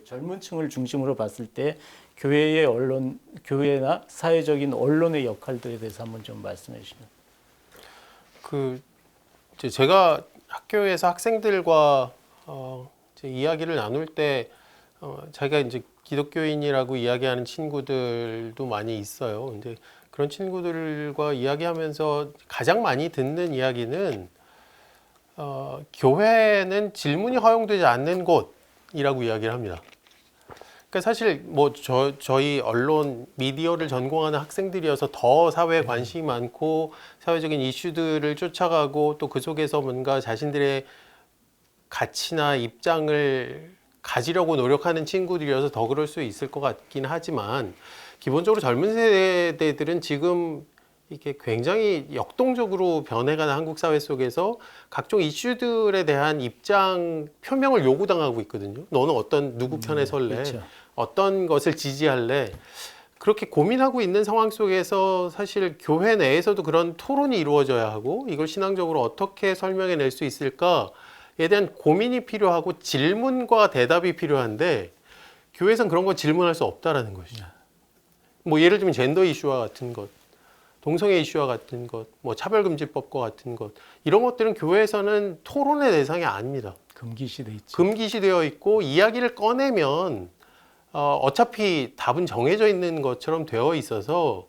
젊은 층을 중심으로 봤을 때 교회의 언론, 교회나 사회적인 언론의 역할들에 대해서 한번 좀 말씀해 주시면. 이제 제가 학교에서 학생들과 이제 이야기를 나눌 때 자기가 이제 기독교인이라고 이야기하는 친구들도 많이 있어요. 근데 그런 친구들과 이야기하면서 가장 많이 듣는 이야기는 교회는 질문이 허용되지 않는 곳이라고 이야기를 합니다. 그러니까 사실 뭐 저희 언론 미디어를 전공하는 학생들이어서 더 사회에 관심이 많고 사회적인 이슈들을 쫓아가고 또 그 속에서 뭔가 자신들의 가치나 입장을 가지려고 노력하는 친구들이어서 더 그럴 수 있을 것 같긴 하지만 기본적으로 젊은 세대들은 지금 이게 굉장히 역동적으로 변해가는 한국 사회 속에서 각종 이슈들에 대한 입장 표명을 요구당하고 있거든요. 너는 누구 편에 설래? 그렇죠. 어떤 것을 지지할래? 그렇게 고민하고 있는 상황 속에서 사실 교회 내에서도 그런 토론이 이루어져야 하고 이걸 신앙적으로 어떻게 설명해낼 수 있을까에 대한 고민이 필요하고 질문과 대답이 필요한데 교회에서는 그런 거 질문할 수 없다라는 것이죠. 뭐 예를 들면 젠더 이슈와 같은 것, 동성애 이슈와 같은 것, 뭐 차별금지법과 같은 것 이런 것들은 교회에서는 토론의 대상이 아닙니다. 금기시돼 있죠. 금기시되어 있고 이야기를 꺼내면 어차피 답은 정해져 있는 것처럼 되어 있어서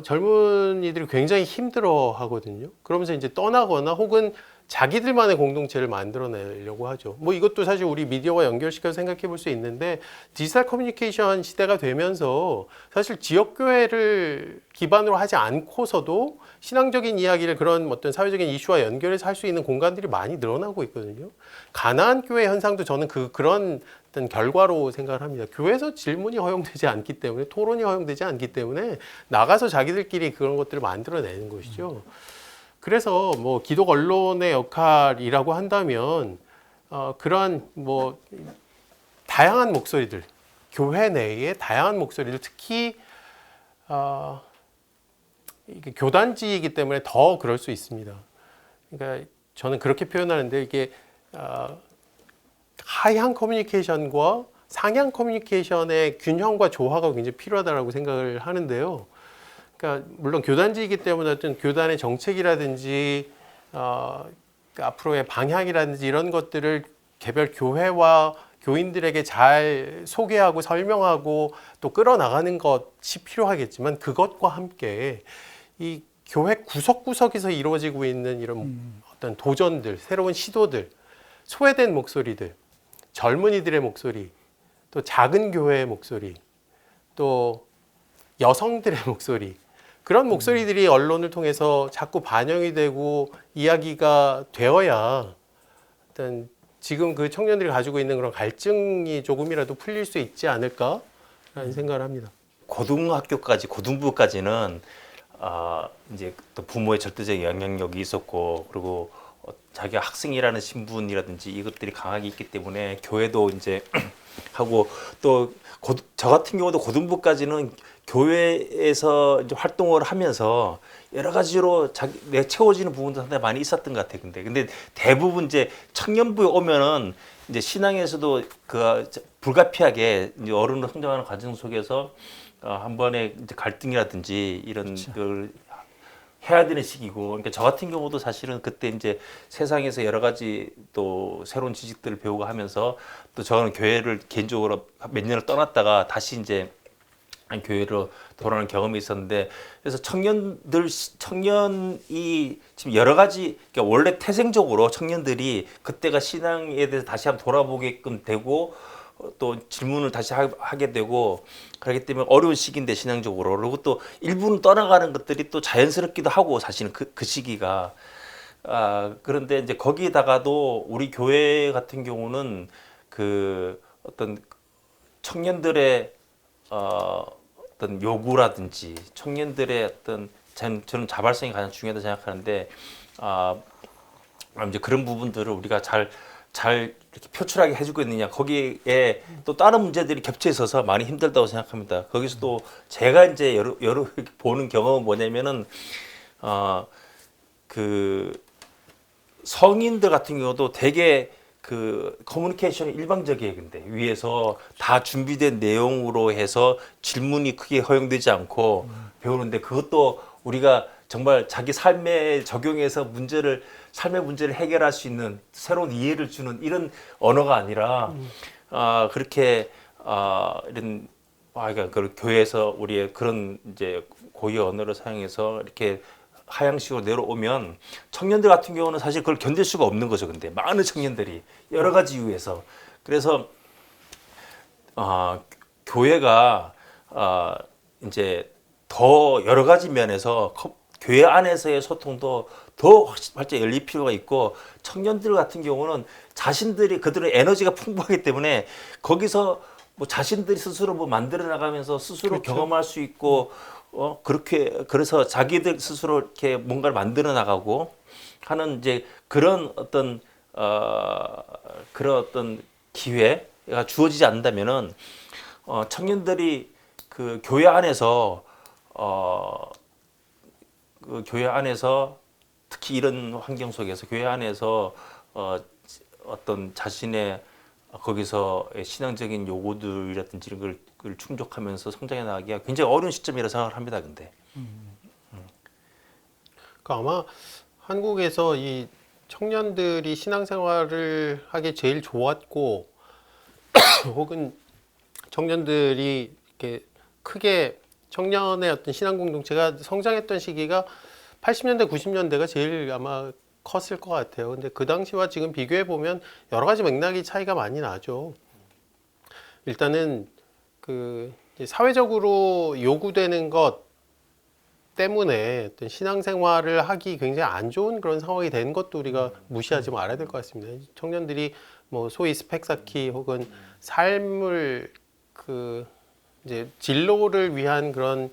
젊은이들이 굉장히 힘들어 하거든요. 그러면서 이제 떠나거나 혹은 자기들만의 공동체를 만들어내려고 하죠. 뭐 이것도 사실 우리 미디어와 연결시켜서 생각해 볼 수 있는데 디지털 커뮤니케이션 시대가 되면서 사실 지역교회를 기반으로 하지 않고서도 신앙적인 이야기를 그런 어떤 사회적인 이슈와 연결해서 할 수 있는 공간들이 많이 늘어나고 있거든요. 가나안 교회 현상도 저는 그런 어떤 결과로 생각을 합니다. 교회에서 질문이 허용되지 않기 때문에 토론이 허용되지 않기 때문에 나가서 자기들끼리 그런 것들을 만들어내는 것이죠. 그래서 뭐 기독 언론의 역할이라고 한다면 그러한 뭐 다양한 목소리들, 교회 내의 다양한 목소리들, 특히 이게 교단지이기 때문에 더 그럴 수 있습니다. 그러니까 저는 그렇게 표현하는데 이게 하향 커뮤니케이션과 상향 커뮤니케이션의 균형과 조화가 굉장히 필요하다고 생각을 하는데요. 그러니까 물론 교단지이기 때문에 어떤 교단의 정책이라든지 앞으로의 방향이라든지 이런 것들을 개별 교회와 교인들에게 잘 소개하고 설명하고 또 끌어나가는 것이 필요하겠지만 그것과 함께 이 교회 구석구석에서 이루어지고 있는 이런 어떤 도전들, 새로운 시도들, 소외된 목소리들, 젊은이들의 목소리, 또 작은 교회의 목소리, 또 여성들의 목소리 그런 목소리들이 언론을 통해서 자꾸 반영이 되고 이야기가 되어야 일단 지금 그 청년들이 가지고 있는 그런 갈증이 조금이라도 풀릴 수 있지 않을까라는 생각을 합니다. 고등부까지는 이제 또 부모의 절대적 영향력이 있었고 그리고 자기가 학생이라는 신분이라든지 이것들이 강하게 있기 때문에 교회도 이제 하고 또 저 같은 경우도 고등부까지는 교회에서 이제 활동을 하면서 여러 가지로 내 채워지는 부분도 상당히 많이 있었던 것 같아요. 근데 대부분 이제 청년부에 오면은 이제 신앙에서도 그 불가피하게 이제 어른으로 성장하는 과정 속에서 한 번의 이제 갈등이라든지 이런 그렇죠. 걸 해야 되는 시기고, 그러니까 저 같은 경우도 사실은 그때 이제 세상에서 여러 가지 또 새로운 지식들을 배우고 하면서 또 저는 교회를 개인적으로 몇 년을 떠났다가 다시 이제 교회로 돌아오는 경험이 있었는데, 그래서 청년이 지금 여러 가지, 그러니까 원래 태생적으로 청년들이 그때가 신앙에 대해서 다시 한번 돌아보게끔 되고 또 질문을 다시 하게 되고 그렇기 때문에 어려운 시기인데 신앙적으로, 그리고 또 일부는 떠나가는 것들이 또 자연스럽기도 하고 사실은 그 시기가 그런데 이제 거기에다가도 우리 교회 같은 경우는 그 어떤 청년들의 어떤 요구라든지 청년들의 어떤 저는 자발성이 가장 중요하다고 생각하는데 이제 그런 부분들을 우리가 잘 이렇게 표출하게 해주고 있느냐, 거기에 또 다른 문제들이 겹쳐 있어서 많이 힘들다고 생각합니다. 거기서 또 제가 이제 여러 보는 경험은 뭐냐면은 그 성인들 같은 경우도 되게 그 커뮤니케이션이 일방적이에요. 근데 위에서 다 준비된 내용으로 해서 질문이 크게 허용되지 않고 배우는데 그것도 우리가 정말 자기 삶에 적용해서 삶의 문제를 해결할 수 있는 새로운 이해를 주는 이런 언어가 아니라 그렇게 이런 그러니까 그 교회에서 우리의 그런 이제 고유 언어를 사용해서 이렇게 하향식으로 내려오면 청년들 같은 경우는 사실 그걸 견딜 수가 없는 거죠. 근데 많은 청년들이 여러 가지 이유에서 그래서 교회가 이제 더 여러 가지 면에서 교회 안에서의 소통도 더 활짝 열릴 필요가 있고 청년들 같은 경우는 자신들이 그들의 에너지가 풍부하기 때문에 거기서 뭐 자신들이 스스로 뭐 만들어 나가면서 스스로 그렇죠. 경험할 수 있고 그렇게 그래서 자기들 스스로 이렇게 뭔가를 만들어 나가고 하는 이제 그런 어떤 기회가 주어지지 않는다면은 청년들이 그 교회 안에서 그 교회 안에서 특히 이런 환경 속에서 교회 안에서 어떤 자신의 거기서 신앙적인 요구들이라든지 이런 걸 충족하면서 성장해 나가기가 굉장히 어려운 시점이라 생각을 합니다. 근데 그 아마 한국에서 이 청년들이 신앙생활을 하기 제일 좋았고 혹은 청년들이 이렇게 크게 청년의 어떤 신앙 공동체가 성장했던 시기가 80년대, 90년대가 제일 아마 컸을 것 같아요. 근데 그 당시와 지금 비교해 보면 여러 가지 맥락이 차이가 많이 나죠. 일단은 그 사회적으로 요구되는 것 때문에 어떤 신앙생활을 하기 굉장히 안 좋은 그런 상황이 된 것도 우리가 무시하지 말아야 될 것 같습니다. 청년들이 뭐 소위 스펙 쌓기 혹은 삶을 그 이제 진로를 위한 그런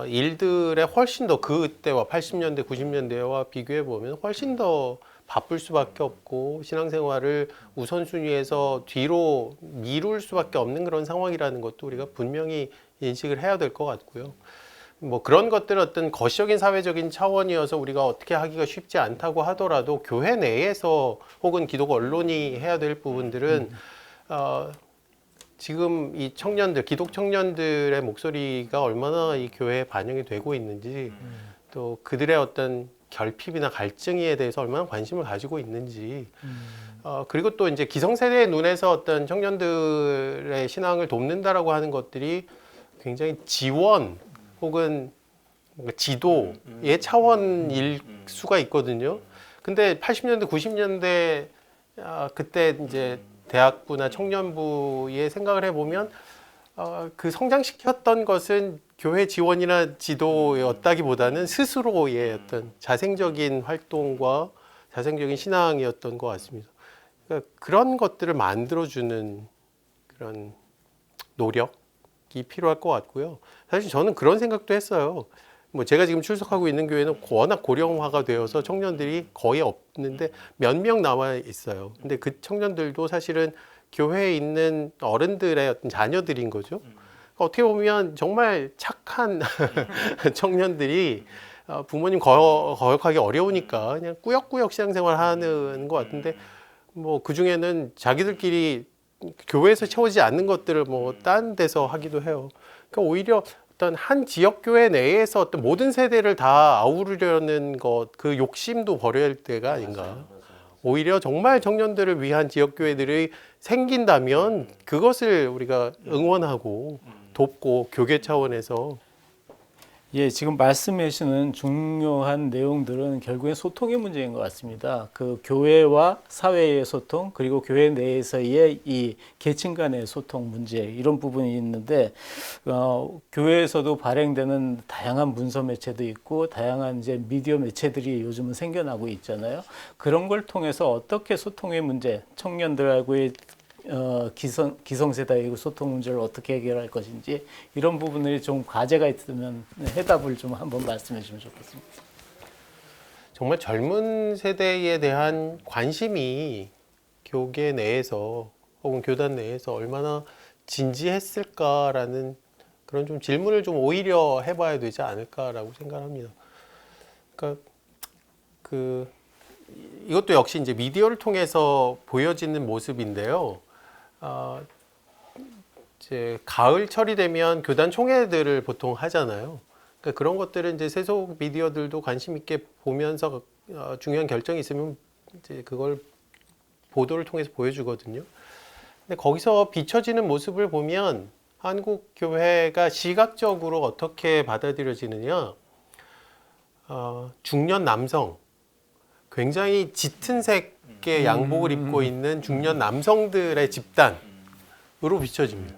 일들에 훨씬 더 그때와 80년대, 90년대와 비교해 보면 훨씬 더 바쁠 수밖에 없고 신앙생활을 우선순위에서 뒤로 미룰 수밖에 없는 그런 상황이라는 것도 우리가 분명히 인식을 해야 될 것 같고요. 뭐 그런 것들은 어떤 거시적인 사회적인 차원이어서 우리가 어떻게 하기가 쉽지 않다고 하더라도 교회 내에서 혹은 기독 언론이 해야 될 부분들은 지금 이 청년들, 기독 청년들의 목소리가 얼마나 이 교회에 반영이 되고 있는지 또 그들의 어떤 결핍이나 갈증에 대해서 얼마나 관심을 가지고 있는지 그리고 또 이제 기성세대의 눈에서 어떤 청년들의 신앙을 돕는다라고 하는 것들이 굉장히 지원 혹은 뭔가 지도의 차원일 수가 있거든요. 근데 80년대, 90년대 그때 이제 대학부나 청년부의 생각을 해보면 그 성장시켰던 것은 교회 지원이나 지도였다기보다는 스스로의 어떤 자생적인 활동과 자생적인 신앙이었던 것 같습니다. 그러니까 그런 것들을 만들어주는 그런 노력이 필요할 것 같고요. 사실 저는 그런 생각도 했어요. 뭐 제가 지금 출석하고 있는 교회는 워낙 고령화가 되어서 청년들이 거의 없는데 몇 명 남아 있어요. 근데 그 청년들도 사실은 교회에 있는 어른들의 어떤 자녀들인 거죠. 어떻게 보면 정말 착한 청년들이 부모님 거역하기 어려우니까 그냥 꾸역꾸역 신앙생활 하는 것 같은데 뭐 그 중에는 자기들끼리 교회에서 채워지지 않는 것들을 뭐 딴 데서 하기도 해요. 그러니까 오히려 어떤 한 지역 교회 내에서 어떤 모든 세대를 다 아우르려는 것, 그 욕심도 버려야 할 때가 아닌가. 오히려 정말 청년들을 위한 지역 교회들이 생긴다면 그것을 우리가 응원하고 돕고 교계 차원에서 예, 지금 말씀해 주시는 중요한 내용들은 결국엔 소통의 문제인 것 같습니다. 그 교회와 사회의 소통, 그리고 교회 내에서의 이 계층 간의 소통 문제, 이런 부분이 있는데, 교회에서도 발행되는 다양한 문서 매체도 있고, 다양한 이제 미디어 매체들이 요즘은 생겨나고 있잖아요. 그런 걸 통해서 어떻게 소통의 문제, 청년들하고의 기성세대의 소통 문제를 어떻게 해결할 것인지 이런 부분들이 좀 과제가 있으면 해답을 좀 한번 말씀해 주시면 좋겠습니다. 정말 젊은 세대에 대한 관심이 교계 내에서 혹은 교단 내에서 얼마나 진지했을까라는 그런 좀 질문을 좀 오히려 해봐야 되지 않을까라고 생각합니다. 그러니까 이것도 역시 이제 미디어를 통해서 보여지는 모습인데요. 이제 가을철이 되면 교단 총회들을 보통 하잖아요. 그러니까 그런 것들은 이제 세속 미디어들도 관심 있게 보면서 중요한 결정이 있으면 이제 그걸 보도를 통해서 보여주거든요. 근데 거기서 비춰지는 모습을 보면 한국 교회가 시각적으로 어떻게 받아들여지느냐, 중년 남성, 굉장히 짙은 색의 양복을 입고 있는 중년 남성들의 집단으로 비춰집니다.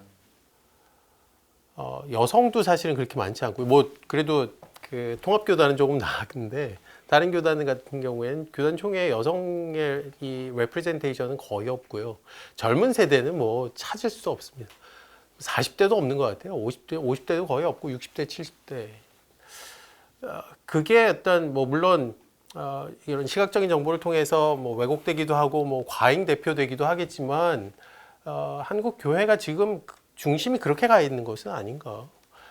여성도 사실은 그렇게 많지 않고, 뭐 그래도 그 통합교단은 조금 나은데 다른 교단 같은 경우에는 교단 총회에 여성의 이 레프레젠테이션은 거의 없고요. 젊은 세대는 뭐 찾을 수 없습니다. 40대도 없는 것 같아요. 50대도 거의 없고 60대, 70대. 그게 어떤 뭐 물론 이런 시각적인 정보를 통해서 뭐 왜곡되기도 하고 뭐 과잉 대표되기도 하겠지만 한국 교회가 지금 중심이 그렇게 가 있는 것은 아닌가.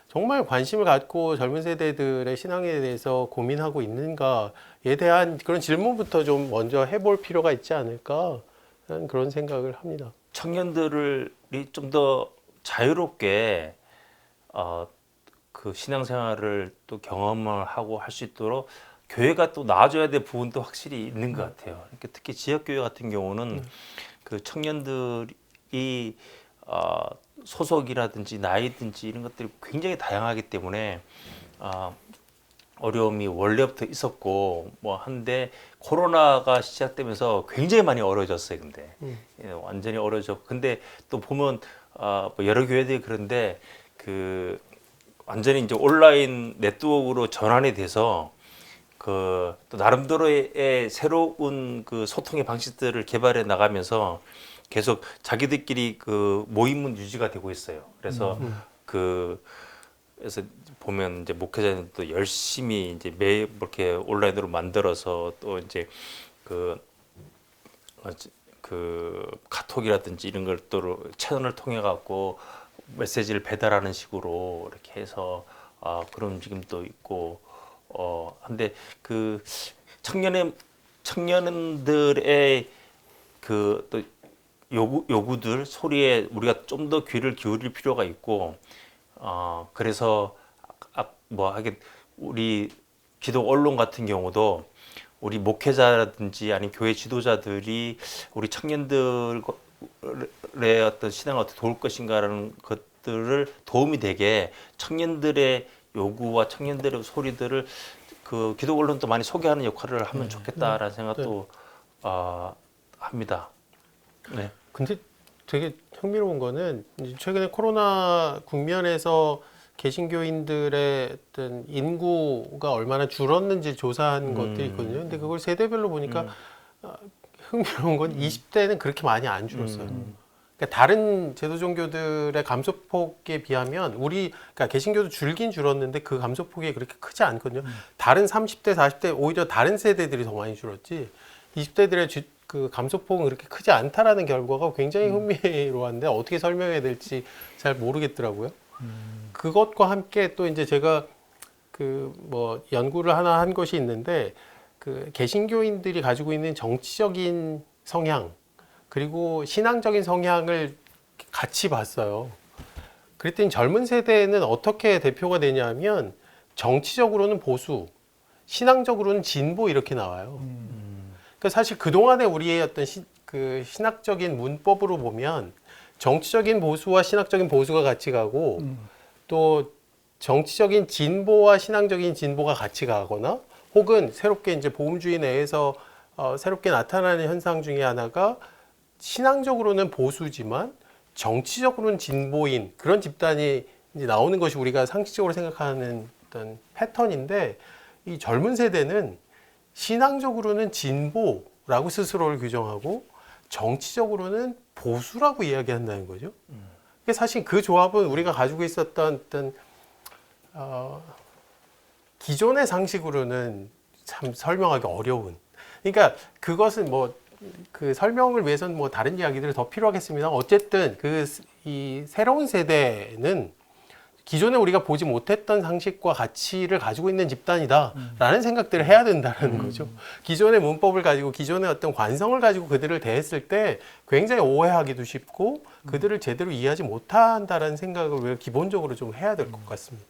정말 관심을 갖고 젊은 세대들의 신앙에 대해서 고민하고 있는가에 대한 그런 질문부터 좀 먼저 해볼 필요가 있지 않을까 하는 그런 생각을 합니다. 청년들이 좀 더 자유롭게 그 신앙생활을 또 경험을 하고 할 수 있도록 교회가 또 나아져야 될 부분도 확실히 있는 것 같아요. 그러니까 특히 지역교회 같은 경우는 그 청년들이 소속이라든지 나이든지 이런 것들이 굉장히 다양하기 때문에 어려움이 원래부터 있었고 뭐 한데 코로나가 시작되면서 굉장히 많이 어려워졌어요. 근데 완전히 어려워졌고 근데 또 보면 뭐 여러 교회들이 그런데 그 완전히 이제 온라인 네트워크로 전환이 돼서 그 또 나름대로의 새로운 그 소통의 방식들을 개발해 나가면서 계속 자기들끼리 그 모임은 유지가 되고 있어요. 그래서 그래서 보면 이제 목회자들도 열심히 이제 매일 이렇게 온라인으로 만들어서 또 이제 그 카톡이라든지 이런 걸 또 채널을 통해 갖고 메시지를 배달하는 식으로 이렇게 해서 그런 움직임도 있고 근데 그 청년들의 그 또 요구들 소리에 우리가 좀 더 귀를 기울일 필요가 있고 그래서 뭐 하긴 우리 기독 언론 같은 경우도 우리 목회자라든지 아니면 교회 지도자들이 우리 청년들의 어떤 신앙을 어떻게 도울 것인가라는 것들을 도움이 되게 청년들의 요구와 청년들의 소리들을 그 기독 언론도 많이 소개하는 역할을 하면 좋겠다라는 생각도 합니다. 네. 근데 되게 흥미로운 거는 이제 최근에 코로나 국면에서 개신교인들의 어떤 인구가 얼마나 줄었는지 조사한 것들이 있거든요. 근데 그걸 세대별로 보니까 흥미로운 건 20대는 그렇게 많이 안 줄었어요. 그러니까 다른 제도 종교들의 감소폭에 비하면 그러니까 개신교도 줄긴 줄었는데 그 감소폭이 그렇게 크지 않거든요. 다른 30대, 40대 오히려 다른 세대들이 더 많이 줄었지. 20대들의 그 감소폭은 그렇게 크지 않다라는 결과가 굉장히 흥미로운데 어떻게 설명해야 될지 잘 모르겠더라고요. 그것과 함께 또 이제 제가 그 뭐 연구를 하나 한 것이 있는데 그 개신교인들이 가지고 있는 정치적인 성향 그리고 신앙적인 성향을 같이 봤어요. 그랬더니 젊은 세대는 어떻게 대표가 되냐면 정치적으로는 보수, 신앙적으로는 진보 이렇게 나와요. 그러니까 사실 그동안에 우리의 어떤 그 신학적인 문법으로 보면 정치적인 보수와 신학적인 보수가 같이 가고 또 정치적인 진보와 신앙적인 진보가 같이 가거나 혹은 새롭게 이제 복음주의 내에서 새롭게 나타나는 현상 중에 하나가 신앙적으로는 보수지만 정치적으로는 진보인 그런 집단이 이제 나오는 것이 우리가 상식적으로 생각하는 어떤 패턴인데 이 젊은 세대는 신앙적으로는 진보라고 스스로를 규정하고 정치적으로는 보수라고 이야기한다는 거죠. 이게 사실 그 조합은 우리가 가지고 있었던 어떤 기존의 상식으로는 참 설명하기 어려운. 그러니까 그것은 뭐 그 설명을 위해서는 뭐 다른 이야기들이 더 필요하겠습니다. 어쨌든 이 새로운 세대는 기존에 우리가 보지 못했던 상식과 가치를 가지고 있는 집단이다라는 생각들을 해야 된다는 거죠. 기존의 문법을 가지고 기존의 어떤 관성을 가지고 그들을 대했을 때 굉장히 오해하기도 쉽고 그들을 제대로 이해하지 못한다라는 생각을 우리가 기본적으로 좀 해야 될 것 같습니다.